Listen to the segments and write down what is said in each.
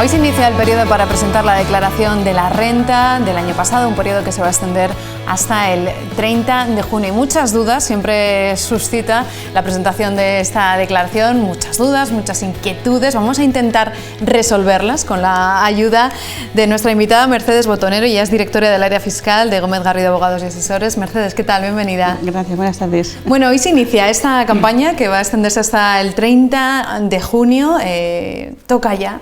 Hoy se inicia el periodo para presentar la declaración de la renta del año pasado, un periodo que se va a extender hasta el 30 de junio. Y muchas dudas, siempre suscita la presentación de esta declaración, muchas dudas, muchas inquietudes. Vamos a intentar resolverlas con la ayuda de nuestra invitada Mercedes Botonero, ella es directora del área fiscal de Gómez Garrido Abogados y Asesores. Mercedes, ¿qué tal? Bienvenida. Gracias, buenas tardes. Bueno, hoy se inicia esta campaña que va a extenderse hasta el 30 de junio. Toca ya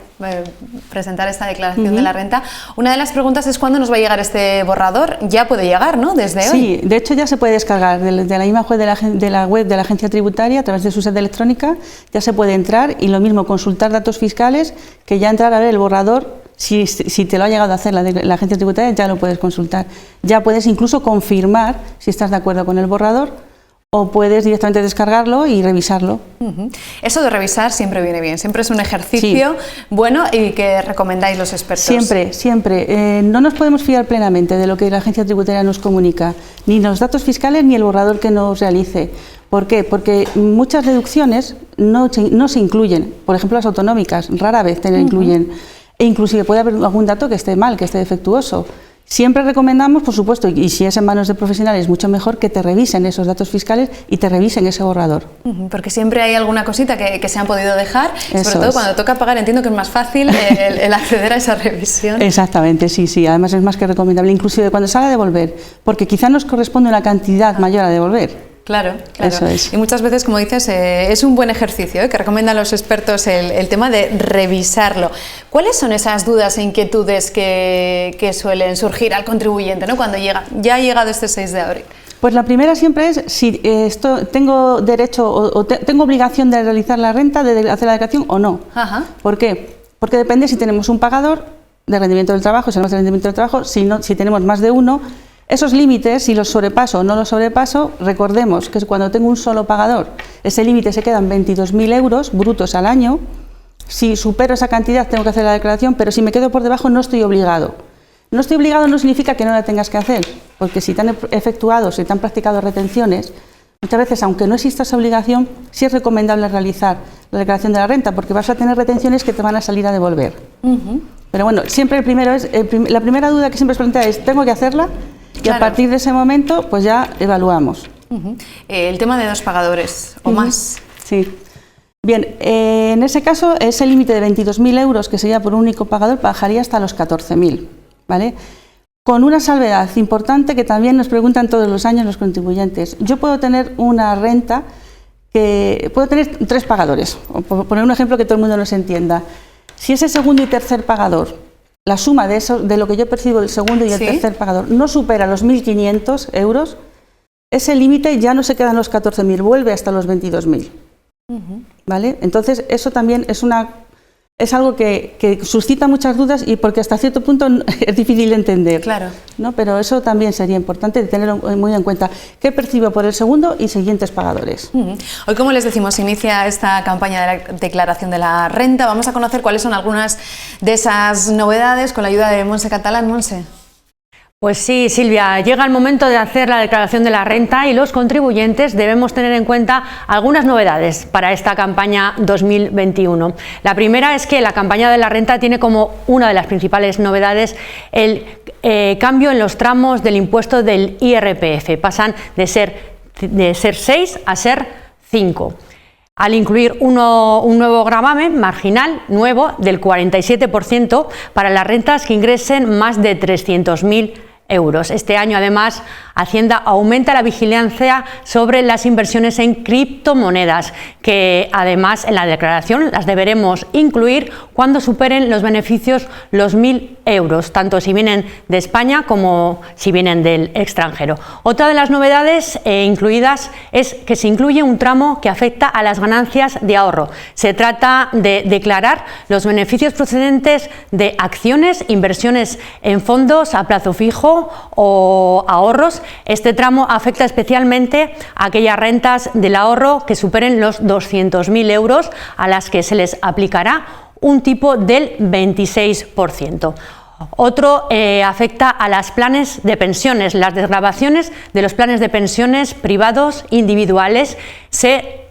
presentar esta declaración de la renta. Una de las preguntas es ¿cuándo nos va a llegar este borrador? Ya puede llegar, ¿no? Desde hoy. Sí, de hecho ya se puede descargar de la misma web de la web de la agencia tributaria a través de su sede electrónica, ya se puede entrar y lo mismo consultar datos fiscales, que ya entrar a ver el borrador. Si te lo ha llegado a hacer la agencia tributaria, ya lo puedes consultar. Ya puedes incluso confirmar si estás de acuerdo con el borrador, o puedes directamente descargarlo y revisarlo. Eso de revisar siempre viene bien, siempre es un ejercicio bueno y que recomendáis los expertos. Siempre, siempre. No nos podemos fiar plenamente de lo que la agencia tributaria nos comunica, ni los datos fiscales ni el borrador que nos realice. ¿Por qué? Porque muchas deducciones no se incluyen, por ejemplo las autonómicas, rara vez te lo incluyen, e inclusive puede haber algún dato que esté mal, que esté defectuoso. Siempre recomendamos, por supuesto, y si es en manos de profesionales, mucho mejor que te revisen esos datos fiscales y te revisen ese borrador. Porque siempre hay alguna cosita que se han podido dejar, Eso sobre todo es. Cuando toca pagar, entiendo que es más fácil el acceder a esa revisión. Exactamente, sí, además es más que recomendable, inclusive cuando sale a devolver, porque quizá nos corresponde una cantidad mayor a devolver. Claro. Eso es. Y muchas veces, como dices, es un buen ejercicio que recomiendan los expertos el tema de revisarlo. ¿Cuáles son esas dudas e inquietudes que suelen surgir al contribuyente, ¿no? Cuando ya ha llegado este 6 de abril? Pues la primera siempre es si tengo derecho o tengo obligación de realizar la renta, de hacer la declaración o no. Ajá. ¿Por qué? Porque depende si tenemos un pagador de rendimiento del trabajo, si no es de rendimiento del trabajo, si tenemos más de uno. Esos límites, si los sobrepaso o no los sobrepaso, recordemos que cuando tengo un solo pagador, ese límite se queda en 22.000 euros brutos al año. Si supero esa cantidad tengo que hacer la declaración, pero si me quedo por debajo no estoy obligado. No estoy obligado no significa que no la tengas que hacer, porque si te han efectuado, si te han practicado retenciones, muchas veces, aunque no exista esa obligación, sí es recomendable realizar la declaración de la renta, porque vas a tener retenciones que te van a salir a devolver. Pero bueno, siempre la primera duda que siempre se plantea es, ¿tengo que hacerla? Y a partir de ese momento, pues ya evaluamos. El tema de 2 pagadores o más. Sí. Bien, en ese caso, ese límite de 22.000 euros, que sería por un único pagador, bajaría hasta los 14.000, ¿vale? Con una salvedad importante que también nos preguntan todos los años los contribuyentes. Yo puedo tener una renta puedo tener 3 pagadores, por poner un ejemplo que todo el mundo nos entienda. Si ese segundo y tercer pagador, la suma de lo que yo percibo del segundo y el tercer pagador no supera los 1.500 euros, ese límite ya no se queda en los 14.000, vuelve hasta los 22.000. ¿Vale? Entonces, eso también es algo que suscita muchas dudas y porque hasta cierto punto es difícil de entender. Claro. ¿No? Pero eso también sería importante tenerlo muy en cuenta. ¿Qué percibo por el segundo y siguientes pagadores? Hoy, como les decimos, inicia esta campaña de la declaración de la renta. Vamos a conocer cuáles son algunas de esas novedades con la ayuda de Montse Catalán. Montse. Pues sí, Silvia, llega el momento de hacer la declaración de la renta y los contribuyentes debemos tener en cuenta algunas novedades para esta campaña 2021. La primera es que la campaña de la renta tiene como una de las principales novedades el cambio en los tramos del impuesto del IRPF. Pasan de ser 6 a ser 5. Al incluir un nuevo gravamen marginal nuevo del 47% para las rentas que ingresen más de 300.000 euros. Este año, además, Hacienda aumenta la vigilancia sobre las inversiones en criptomonedas, que además en la declaración las deberemos incluir cuando superen los beneficios los 1.000 euros, tanto si vienen de España como si vienen del extranjero. Otra de las novedades incluidas es que se incluye un tramo que afecta a las ganancias de ahorro. Se trata de declarar los beneficios procedentes de acciones, inversiones en fondos a plazo fijo o ahorros. Este tramo afecta especialmente a aquellas rentas del ahorro que superen los 200.000 euros, a las que se les aplicará un tipo del 26%. Otro afecta a los planes de pensiones. Las desgravaciones de los planes de pensiones privados individuales se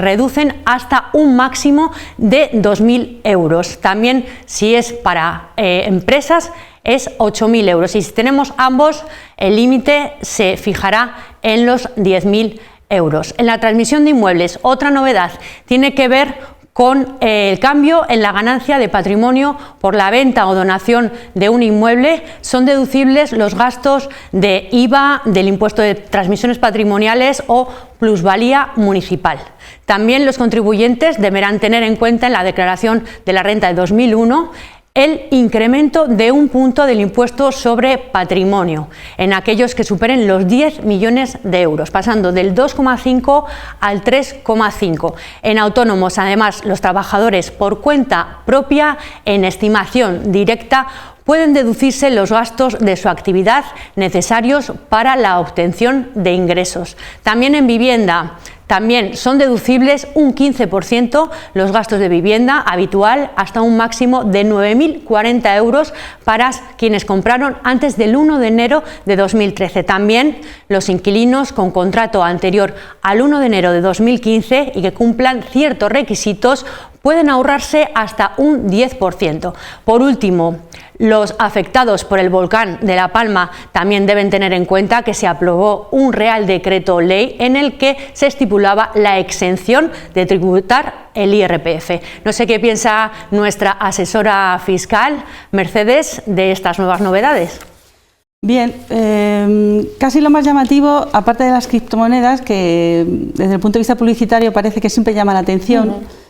reducen hasta un máximo de 2.000 euros. También, si es para empresas, es 8.000 euros. Y si tenemos ambos, el límite se fijará en los 10.000 euros. En la transmisión de inmuebles, otra novedad tiene que ver con el cambio en la ganancia de patrimonio por la venta o donación de un inmueble. Son deducibles los gastos de IVA, del impuesto de transmisiones patrimoniales o plusvalía municipal. También los contribuyentes deberán tener en cuenta en la declaración de la renta de 2001 el incremento de un punto del impuesto sobre patrimonio en aquellos que superen los 10 millones de euros, pasando del 2,5 al 3,5. En autónomos, además, los trabajadores por cuenta propia en estimación directa pueden deducirse los gastos de su actividad necesarios para la obtención de ingresos. También en vivienda, también son deducibles un 15% los gastos de vivienda habitual hasta un máximo de 9.040 euros para quienes compraron antes del 1 de enero de 2013. También los inquilinos con contrato anterior al 1 de enero de 2015 y que cumplan ciertos requisitos pueden ahorrarse hasta un 10%. Por último, los afectados por el volcán de La Palma también deben tener en cuenta que se aprobó un Real Decreto Ley en el que se estipulaba la exención de tributar el IRPF. No sé qué piensa nuestra asesora fiscal, Mercedes, de estas nuevas novedades. Bien, casi lo más llamativo, aparte de las criptomonedas, que desde el punto de vista publicitario parece que siempre llama la atención.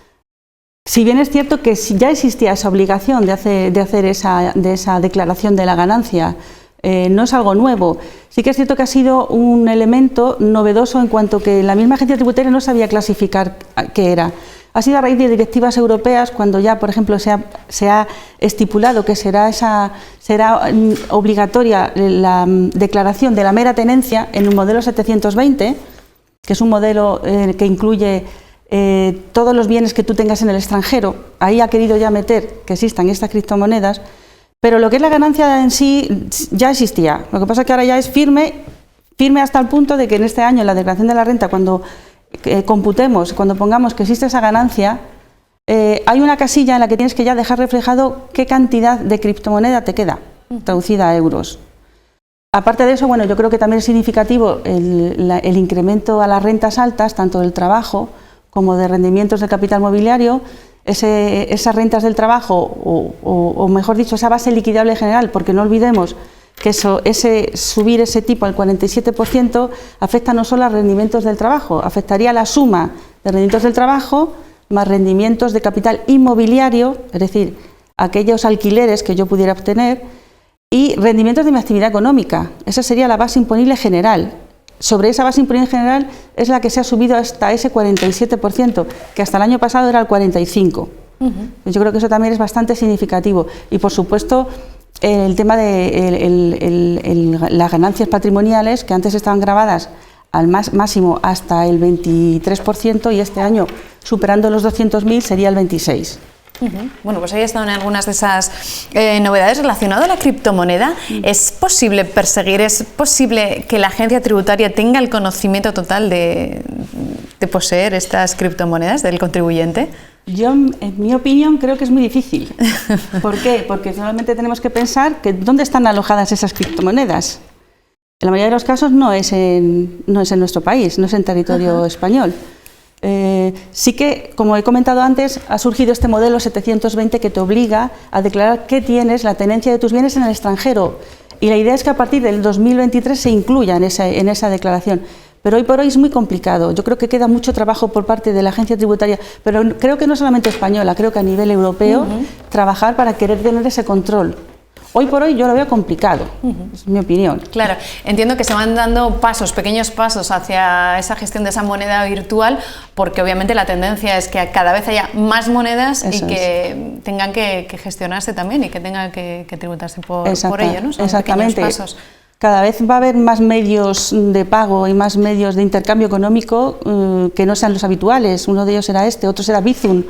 Si bien es cierto que ya existía esa obligación de hacer esa declaración de la ganancia, no es algo nuevo. Sí que es cierto que ha sido un elemento novedoso en cuanto que la misma agencia tributaria no sabía clasificar qué era. Ha sido a raíz de directivas europeas cuando ya, por ejemplo, se ha estipulado que será obligatoria la declaración de la mera tenencia en un modelo 720, que es un modelo que incluye todos los bienes que tú tengas en el extranjero. Ahí ha querido ya meter que existan estas criptomonedas, pero lo que es la ganancia en sí ya existía. Lo que pasa es que ahora ya es firme hasta el punto de que en este año, en la declaración de la renta, cuando computemos, cuando pongamos que existe esa ganancia, hay una casilla en la que tienes que ya dejar reflejado qué cantidad de criptomoneda te queda, traducida a euros. Aparte de eso, bueno, yo creo que también es significativo el incremento a las rentas altas, tanto del trabajo como de rendimientos del capital mobiliario, esas rentas del trabajo, o mejor dicho, esa base liquidable general, porque no olvidemos que subir ese tipo al 47% afecta no solo a rendimientos del trabajo, afectaría a la suma de rendimientos del trabajo más rendimientos de capital inmobiliario, es decir, aquellos alquileres que yo pudiera obtener, y rendimientos de mi actividad económica. Esa sería la base imponible general. Sobre esa base imponible general es la que se ha subido hasta ese 47%, que hasta el año pasado era el 45%. Yo creo que eso también es bastante significativo. Y, por supuesto, el tema de las ganancias patrimoniales, que antes estaban grabadas al máximo hasta el 23%, y este año, superando los 200.000, sería el 26%. Bueno, pues ahí están algunas de esas novedades relacionadas a la criptomoneda. ¿Es posible perseguir, es posible que la agencia tributaria tenga el conocimiento total de poseer estas criptomonedas del contribuyente? Yo, en mi opinión, creo que es muy difícil. ¿Por qué? Porque solamente tenemos que pensar que dónde están alojadas esas criptomonedas. En la mayoría de los casos no es en nuestro país, no es en territorio español. Sí que, como he comentado antes, ha surgido este modelo 720 que te obliga a declarar que tienes la tenencia de tus bienes en el extranjero, y la idea es que a partir del 2023 se incluya en esa declaración, pero hoy por hoy es muy complicado. Yo creo que queda mucho trabajo por parte de la agencia tributaria, pero creo que no solamente española, creo que a nivel europeo, trabajar para querer tener ese control. Hoy por hoy yo lo veo complicado, es mi opinión. Claro, entiendo que se van dando pequeños pasos hacia esa gestión de esa moneda virtual, porque obviamente la tendencia es que cada vez haya más monedas y que tengan que gestionarse también y que tengan que tributarse por ello, ¿no? Son exactamente. Pequeños pasos. Cada vez va a haber más medios de pago y más medios de intercambio económico que no sean los habituales. Uno de ellos será otro será Bizum.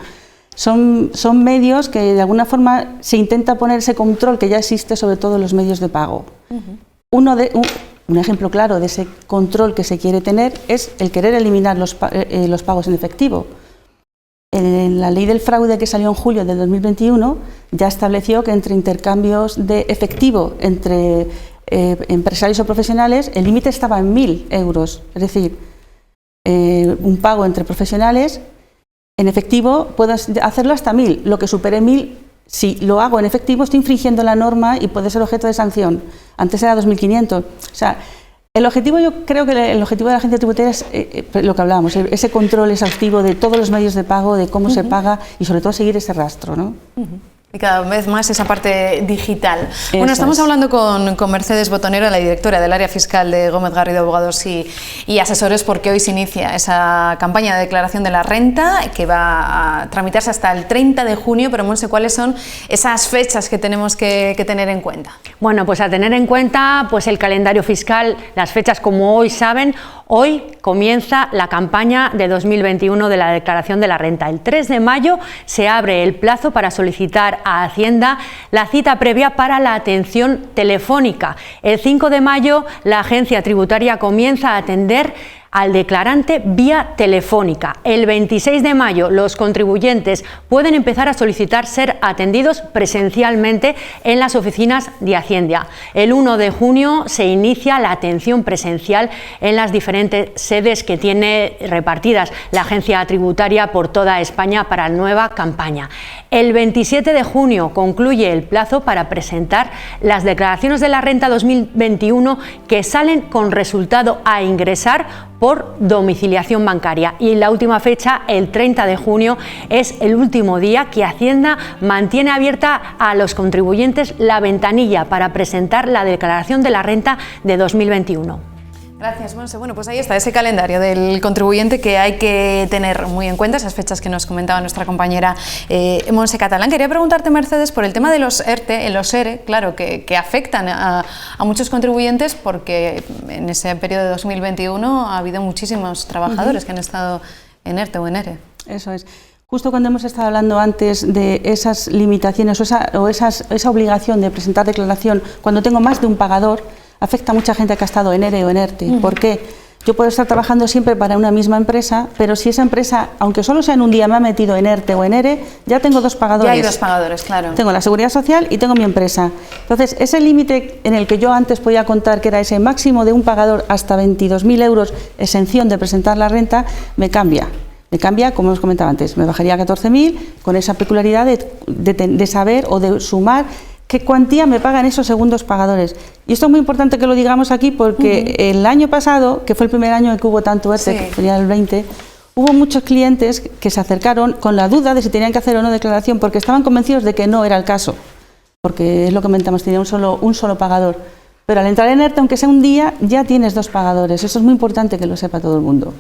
son medios que de alguna forma se intenta poner ese control que ya existe sobre todos los medios de pago. Un ejemplo claro de ese control que se quiere tener es el querer eliminar los pagos en efectivo. En la ley del fraude que salió en julio del 2021 ya estableció que entre intercambios de efectivo entre empresarios o profesionales el límite estaba en 1.000 euros. Es decir, un pago entre profesionales en efectivo puedo hacerlo hasta 1.000. Lo que supere 1.000, si lo hago en efectivo estoy infringiendo la norma y puede ser objeto de sanción. Antes era 2.500. O sea, el objetivo, yo creo que el objetivo de la agencia tributaria es lo que hablábamos, ese control exhaustivo de todos los medios de pago, de cómo se paga y sobre todo seguir ese rastro, ¿no? Y cada vez más esa parte digital. Bueno, estamos hablando con Mercedes Botonero, la directora del área fiscal de Gómez Garrido Abogados y Asesores, porque hoy se inicia esa campaña de declaración de la renta que va a tramitarse hasta el 30 de junio, pero no sé cuáles son esas fechas que tenemos que tener en cuenta. Bueno, pues a tener en cuenta pues el calendario fiscal, las fechas como hoy saben. Hoy comienza la campaña de 2021 de la declaración de la renta. El 3 de mayo se abre el plazo para solicitar a Hacienda la cita previa para la atención telefónica. El 5 de mayo la agencia tributaria comienza a atender al declarante vía telefónica. El 26 de mayo los contribuyentes pueden empezar a solicitar ser atendidos presencialmente en las oficinas de Hacienda. El 1 de junio se inicia la atención presencial en las diferentes sedes que tiene repartidas la agencia tributaria por toda España para la nueva campaña. El 27 de junio concluye el plazo para presentar las declaraciones de la renta 2021 que salen con resultado a ingresar por domiciliación bancaria. Y la última fecha, el 30 de junio, es el último día que Hacienda mantiene abierta a los contribuyentes la ventanilla para presentar la declaración de la renta de 2021. Gracias, Monse. Bueno, pues ahí está ese calendario del contribuyente que hay que tener muy en cuenta, esas fechas que nos comentaba nuestra compañera Monse Catalán. Quería preguntarte, Mercedes, por el tema de los ERTE, los ERE, claro, que afectan a muchos contribuyentes porque en ese periodo de 2021 ha habido muchísimos trabajadores que han estado en ERTE o en ERE. Eso es. Justo cuando hemos estado hablando antes de esas limitaciones o esa obligación de presentar declaración cuando tengo más de un pagador, afecta a mucha gente que ha estado en ERE o en ERTE. ¿Por qué? Yo puedo estar trabajando siempre para una misma empresa, pero si esa empresa, aunque solo sea en un día, me ha metido en ERTE o en ERE, ya tengo dos pagadores. Ya hay dos pagadores, claro. Tengo la Seguridad Social y tengo mi empresa. Entonces, ese límite en el que yo antes podía contar que era ese máximo de un pagador hasta 22.000 euros, exención de presentar la renta, me cambia. Me cambia, como os comentaba antes, me bajaría a 14.000 con esa peculiaridad de saber o de sumar qué cuantía me pagan esos segundos pagadores. Y esto es muy importante que lo digamos aquí porque el año pasado, que fue el primer año en que hubo tanto ERTE, que fue el 20, hubo muchos clientes que se acercaron con la duda de si tenían que hacer o no declaración porque estaban convencidos de que no era el caso. Porque es lo que comentamos, tenía un solo pagador. Pero al entrar en ERTE, aunque sea un día, ya tienes dos pagadores. Eso es muy importante que lo sepa todo el mundo.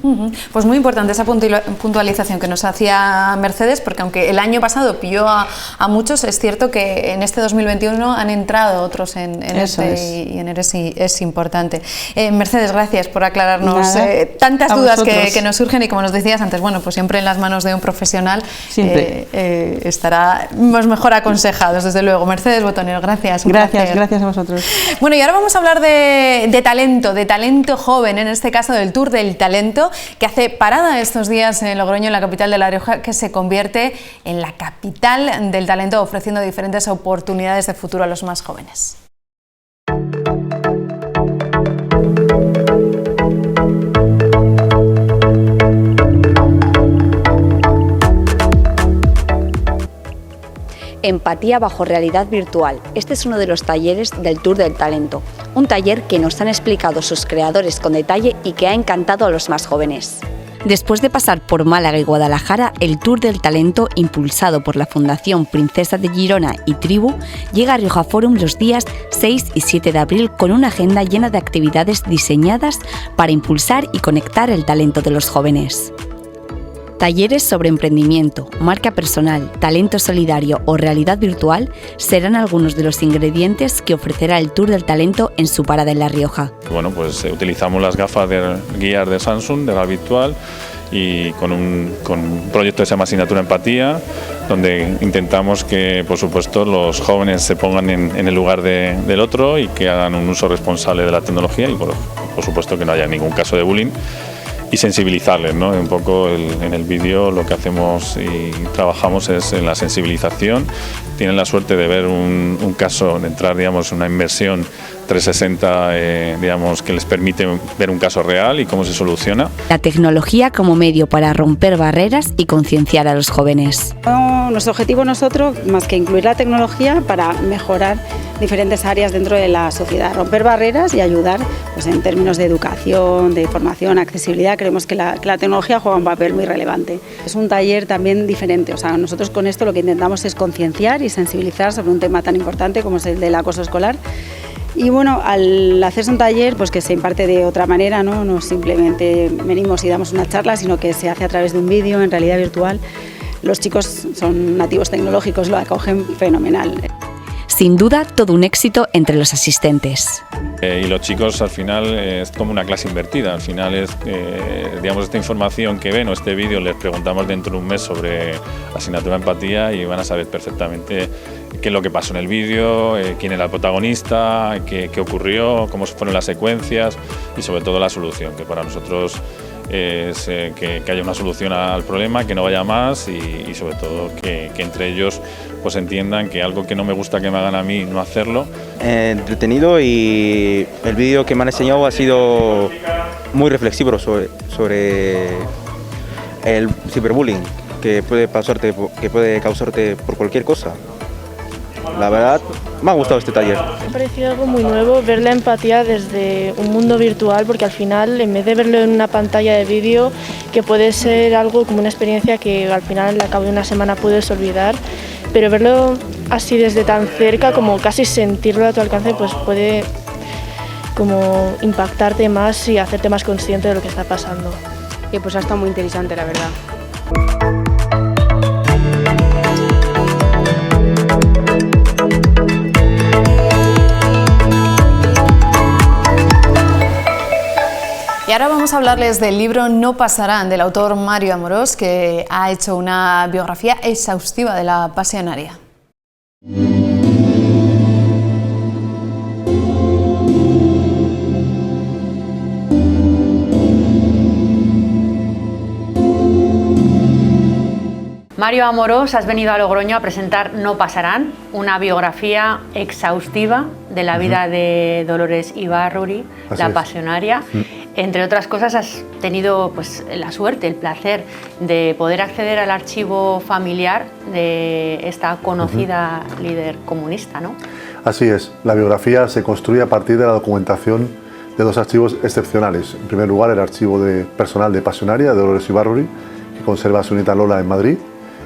Pues muy importante esa puntualización que nos hacía Mercedes, porque aunque el año pasado pilló a muchos, es cierto que en este 2021 han entrado otros en ERTE y en ERE es importante. Mercedes, gracias por aclararnos tantas dudas que nos surgen y como nos decías antes, bueno, pues siempre en las manos de un profesional estaremos mejor aconsejados, desde luego. Mercedes Botonero, gracias. Gracias a vosotros. Bueno, y ahora vamos a hablar de talento joven, en este caso del Tour del Talento, que hace parada estos días en Logroño, en la capital de La Rioja, que se convierte en la capital del talento, ofreciendo diferentes oportunidades de futuro a los más jóvenes. Empatía bajo realidad virtual. Este es uno de los talleres del Tour del Talento, un taller que nos han explicado sus creadores con detalle y que ha encantado a los más jóvenes. Después de pasar por Málaga y Guadalajara, el Tour del Talento, impulsado por la Fundación Princesa de Girona y Tribu, llega a Rioja Forum los días 6 y 7 de abril con una agenda llena de actividades diseñadas para impulsar y conectar el talento de los jóvenes. Talleres sobre emprendimiento, marca personal, talento solidario o realidad virtual serán algunos de los ingredientes que ofrecerá el Tour del Talento en su parada en La Rioja. Bueno, pues utilizamos las gafas de guías de Samsung, de la virtual, y con un proyecto que se llama Asignatura Empatía, donde intentamos que, por supuesto, los jóvenes se pongan en el lugar del otro y que hagan un uso responsable de la tecnología y, por supuesto, que no haya ningún caso de bullying y sensibilizarles, ¿no? Un poco en el vídeo lo que hacemos y trabajamos es en la sensibilización. Tienen la suerte de ver un caso, de entrar, digamos, una inmersión 360, digamos, que les permite ver un caso real y cómo se soluciona. La tecnología como medio para romper barreras y concienciar a los jóvenes. Nuestro objetivo nosotros, más que incluir la tecnología, para mejorar diferentes áreas dentro de la sociedad, romper barreras y ayudar pues, en términos de educación, de formación, accesibilidad. Creemos que la tecnología juega un papel muy relevante. Es un taller también diferente, o sea, nosotros con esto lo que intentamos es concienciar y sensibilizar sobre un tema tan importante como es el del acoso escolar. Y bueno, al hacerse un taller pues que se imparte de otra manera, no simplemente venimos y damos una charla, sino que se hace a través de un vídeo en realidad virtual. Los chicos son nativos tecnológicos, lo acogen fenomenal. Sin duda, todo un éxito entre los asistentes. Y los chicos al final es como una clase invertida, al final es, digamos, esta información que ven o este vídeo les preguntamos dentro de un mes sobre Asignatura Empatía y van a saber perfectamente qué es lo que pasó en el vídeo, quién era el protagonista, qué ocurrió, cómo fueron las secuencias y sobre todo la solución, que para nosotros es que haya una solución al problema, que no vaya más y sobre todo que entre ellos pues entiendan que algo que no me gusta que me hagan a mí, no hacerlo. Entretenido, y el vídeo que me han enseñado ha sido muy reflexivo sobre el ciberbullying que puede causarte por cualquier cosa. La verdad, me ha gustado este taller. Me ha parecido algo muy nuevo ver la empatía desde un mundo virtual, porque al final, en vez de verlo en una pantalla de vídeo, que puede ser algo como una experiencia que al final, al cabo de una semana, puedes olvidar, pero verlo así desde tan cerca, como casi sentirlo a tu alcance, pues puede como impactarte más y hacerte más consciente de lo que está pasando. Y pues ha estado muy interesante, la verdad. Y ahora vamos a hablarles del libro No pasarán, del autor Mario Amorós, que ha hecho una biografía exhaustiva de la Pasionaria. Mario Amorós, has venido a Logroño a presentar No pasarán, una biografía exhaustiva de la vida de Dolores Ibárruri, la Pasionaria. Entre otras cosas, has tenido pues, la suerte, el placer de poder acceder al archivo familiar de esta conocida líder comunista, ¿no? Así es, la biografía se construye a partir de la documentación de dos archivos excepcionales. En primer lugar, el archivo personal de Pasionaria, de Dolores Ibárruri, que conserva su nieta Lola en Madrid,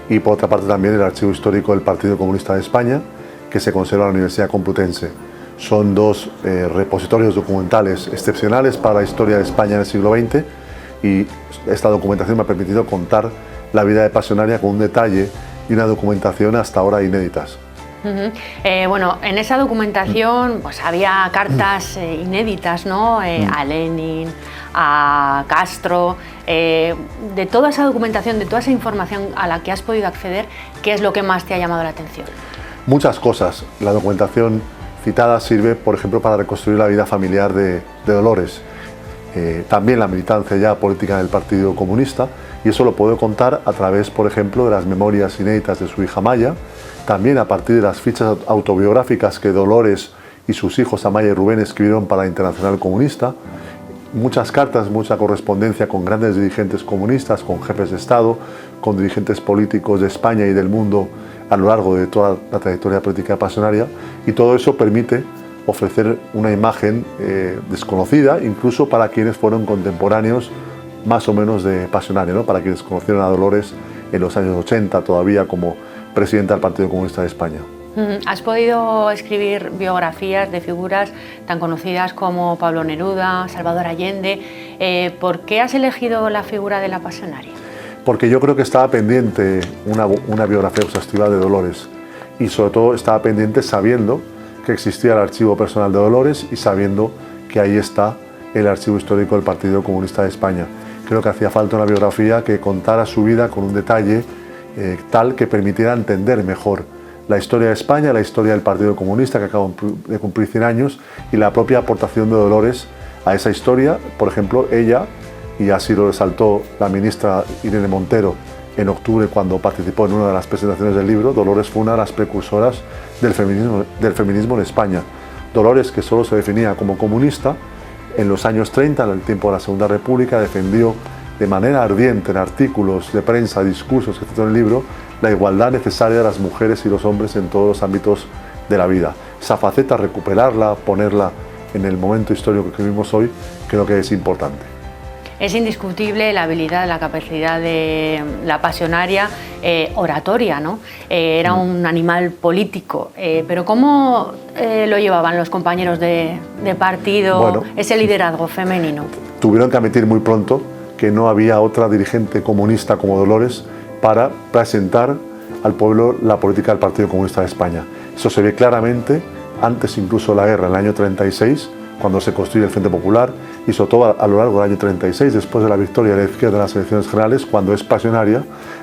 y por otra parte también el archivo histórico del Partido Comunista de España, que se conserva en la Universidad Complutense. Son dos repositorios documentales excepcionales para la historia de España en el siglo XX, y esta documentación me ha permitido contar la vida de Pasionaria con un detalle y una documentación hasta ahora inéditas. Bueno, en esa documentación pues, había cartas inéditas, ¿no? A Lenin, a Castro. De toda esa documentación, de toda esa información a la que has podido acceder, ¿qué es lo que más te ha llamado la atención? Muchas cosas. La documentación citada sirve, por ejemplo, para reconstruir la vida familiar de Dolores. También la militancia ya política del Partido Comunista, y eso lo puedo contar a través, por ejemplo, de las memorias inéditas de su hija Maya, también a partir de las fichas autobiográficas que Dolores y sus hijos Amaya y Rubén escribieron para la Internacional Comunista, muchas cartas, mucha correspondencia con grandes dirigentes comunistas, con jefes de Estado, con dirigentes políticos de España y del mundo a lo largo de toda la trayectoria política Pasionaria, y todo eso permite ofrecer una imagen desconocida, incluso para quienes fueron contemporáneos más o menos de Pasionaria, ¿no? Para quienes conocieron a Dolores en los años 80 todavía como presidenta del Partido Comunista de España. Has podido escribir biografías de figuras tan conocidas como Pablo Neruda, Salvador Allende. ¿Por qué has elegido la figura de la Pasionaria? Porque yo creo que estaba pendiente una biografía exhaustiva de Dolores, y sobre todo estaba pendiente sabiendo que existía el archivo personal de Dolores y sabiendo que ahí está el archivo histórico del Partido Comunista de España. creo que hacía falta una biografía que contara su vida con un detalle tal que permitiera entender mejor la historia de España, la historia del Partido Comunista, que acaba de cumplir 100 años, y la propia aportación de Dolores a esa historia. Por ejemplo, ella, y así lo resaltó la ministra Irene Montero en octubre cuando participó en una de las presentaciones del libro, Dolores fue una de las precursoras del feminismo en España. Dolores, que solo se definía como comunista, en los años 30, en el tiempo de la Segunda República, defendió de manera ardiente en artículos de prensa, discursos, etc. en el libro, la igualdad necesaria de las mujeres y los hombres en todos los ámbitos de la vida. Esa faceta, recuperarla, ponerla en el momento histórico que vivimos hoy, creo que es importante. Es indiscutible la habilidad, la capacidad de la pasionaria oratoria, ¿no? Era un animal político, pero ¿cómo lo llevaban los compañeros de partido, bueno, ese liderazgo femenino? Tuvieron que admitir muy pronto que no había otra dirigente comunista como Dolores para presentar al pueblo la política del Partido Comunista de España. Eso se ve claramente antes incluso de la guerra, en el año 36, cuando se construye el Frente Popular, y sobre todo a lo largo del año 36, después de la victoria de la izquierda en las elecciones generales, cuando es Pasionaria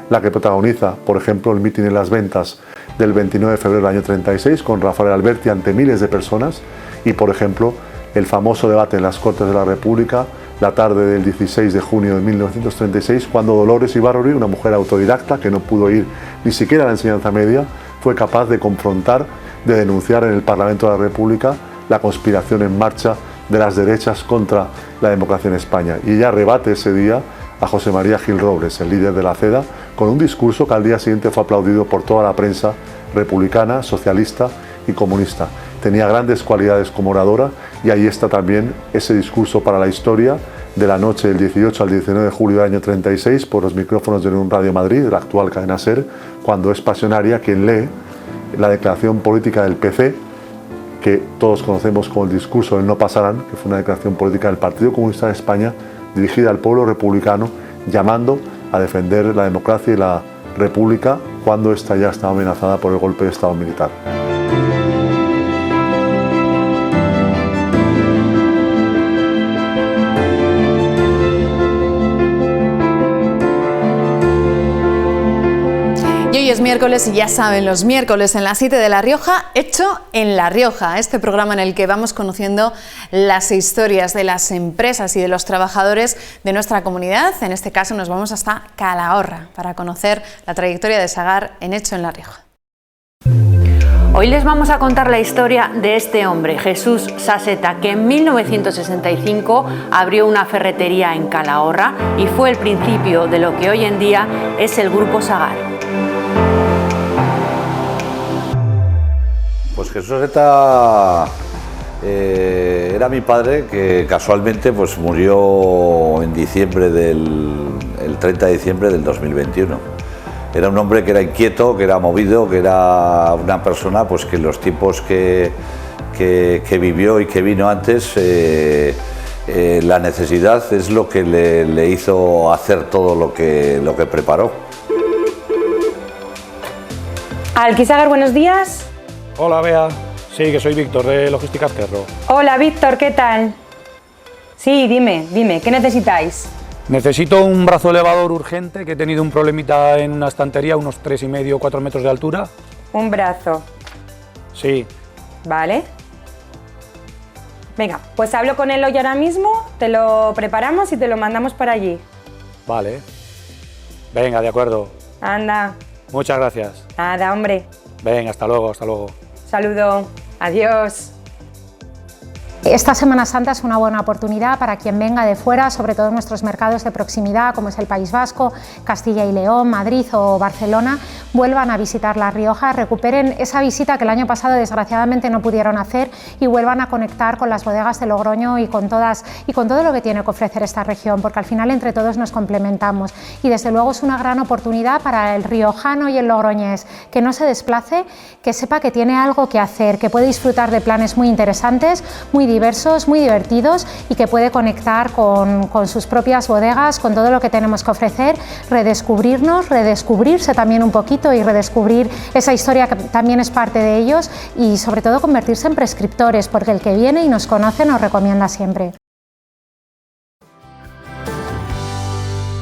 la que protagoniza, por ejemplo, el mitin en Las Ventas del 29 de febrero del año 36, con Rafael Alberti ante miles de personas, y, por ejemplo, el famoso debate en las Cortes de la República, la tarde del 16 de junio de 1936, cuando Dolores Ibárruri, una mujer autodidacta que no pudo ir ni siquiera a la enseñanza media, fue capaz de confrontar, de denunciar en el Parlamento de la República la conspiración en marcha de las derechas contra la democracia en España. Y ella rebate ese día a José María Gil Robles, el líder de la CEDA, con un discurso que al día siguiente fue aplaudido por toda la prensa republicana, socialista y comunista. Tenía grandes cualidades como oradora, y ahí está también ese discurso para la historia de la noche del 18 al 19 de julio del año 36 por los micrófonos de Un Radio Madrid, la actual cadena SER, cuando es Pasionaria quien lee la declaración política del PC, que todos conocemos como el discurso del No Pasarán, que fue una declaración política del Partido Comunista de España dirigida al pueblo republicano, llamando a defender la democracia y la república cuando esta ya estaba amenazada por el golpe de Estado militar. Hoy es miércoles y ya saben, los miércoles en la Cite de La Rioja, hecho en La Rioja, este programa en el que vamos conociendo las historias de las empresas y de los trabajadores de nuestra comunidad. En este caso nos vamos hasta Calahorra para conocer la trayectoria de Sagar en Hecho en La Rioja. Hoy les vamos a contar la historia de este hombre, Jesús Saseta, que en 1965 abrió una ferretería en Calahorra y fue el principio de lo que hoy en día es el Grupo Sagar. Pues Jesús Saseta era mi padre, que casualmente pues murió en diciembre el 30 de diciembre del 2021. Era un hombre que era inquieto, que era movido, que era una persona pues que en los tiempos que vivió y que vino antes, la necesidad es lo que le hizo hacer todo lo que preparó. Alquisagar, buenos días. Hola, Bea. Sí, que soy Víctor, de Logística Azquerro. Hola, Víctor, ¿qué tal? Sí, dime, ¿qué necesitáis? Necesito un brazo elevador urgente, que he tenido un problemita en una estantería, unos 3,5 o 4 metros de altura. Un brazo. Sí. Vale. Venga, pues hablo con él hoy ahora mismo, te lo preparamos y te lo mandamos para allí. Vale. Venga, de acuerdo. Anda. Muchas gracias. Nada, hombre. Venga, hasta luego, hasta luego. Saludo. Adiós. Esta Semana Santa es una buena oportunidad para quien venga de fuera, sobre todo en nuestros mercados de proximidad, como es el País Vasco, Castilla y León, Madrid o Barcelona, vuelvan a visitar La Rioja, recuperen esa visita que el año pasado desgraciadamente no pudieron hacer y vuelvan a conectar con las bodegas de Logroño y con todo lo que tiene que ofrecer esta región, porque al final entre todos nos complementamos y desde luego es una gran oportunidad para el riojano y el logroñés que no se desplace, que sepa que tiene algo que hacer, que puede disfrutar de planes muy interesantes, muy diversos, muy divertidos y que puede conectar con sus propias bodegas, con todo lo que tenemos que ofrecer, redescubrirnos, redescubrirse también un poquito y redescubrir esa historia que también es parte de ellos y sobre todo convertirse en prescriptores, porque el que viene y nos conoce nos recomienda siempre.